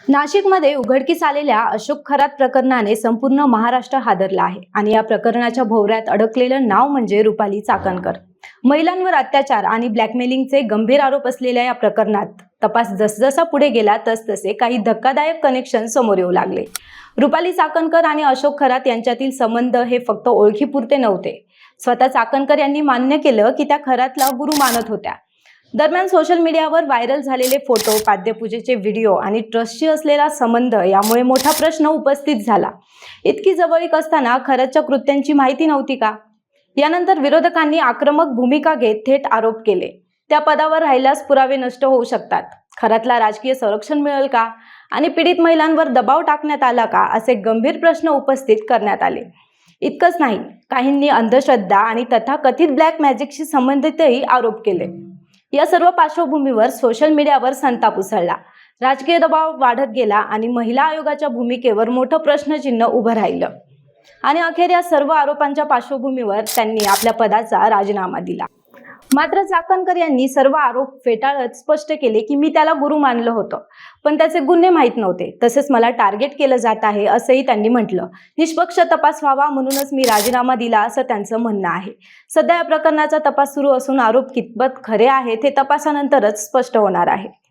नाशिकमध्ये उघडकीस आलेल्या अशोक खरात प्रकरणाने संपूर्ण महाराष्ट्र हादरला आहे आणि या प्रकरणाच्या भोवऱ्यात अडकलेलं नाव म्हणजे रुपाली चाकणकर। महिलांवर अत्याचार आणि ब्लॅकमेलिंगचे गंभीर आरोप असलेल्या या प्रकरणात तपास जसजसा पुढे गेला तसतसे काही धक्कादायक कनेक्शन समोर येऊ लागले। रुपाली चाकणकर आणि अशोक खरात यांच्यातील संबंध हे फक्त ओळखीपुरते नव्हते। स्वतः चाकणकर यांनी मान्य केलं की त्या खरातला गुरु मानत होत्या। दरम्यान सोशल मीडियावर व्हायरल झालेले फोटो, पाद्यपूजेचे व्हिडिओ आणि ट्रस्टशी असलेला संबंध यामुळे मोठा प्रश्न उपस्थित झाला। इतकी जवळीक असताना खरातच्या कृत्यांची माहिती नव्हती का? यानंतर विरोधकांनी आक्रमक भूमिका घेत थेट आरोप केले। त्या पदावर राहिल्यास पुरावे नष्ट होऊ शकतात, खरातला राजकीय संरक्षण मिळेल का आणि पीडित महिलांवर दबाव टाकण्यात आला का असे गंभीर प्रश्न उपस्थित करण्यात आले। इतकंच नाही, काहींनी अंधश्रद्धा आणि तथाकथित ब्लॅक मॅजिकशी संबंधितही आरोप केले। या सर्व पार्श्वभूमीवर सोशल मीडियावर संताप उसळला, राजकीय दबाव वाढत गेला आणि महिला आयोगाच्या भूमिकेवर मोठं प्रश्नचिन्ह उभं राहिलं आणि अखेर या सर्व आरोपांच्या पार्श्वभूमीवर त्यांनी आपल्या पदाचा राजीनामा दिला। मात्र चाकणकर यांनी सर्व आरोप फेटाळत स्पष्ट केले की मी त्याला गुरु मानलं होतं, पण त्याचे गुन्हे माहीत नव्हते, तसेच मला टार्गेट केलं जात आहे असंही त्यांनी म्हटलं। निष्पक्ष तपास व्हावा म्हणूनच मी राजीनामा दिला असं त्यांचं म्हणणं आहे। सध्या या प्रकरणाचा तपास सुरू असून आरोप कितपत खरे आहेत हे तपासानंतरच स्पष्ट होणार आहे।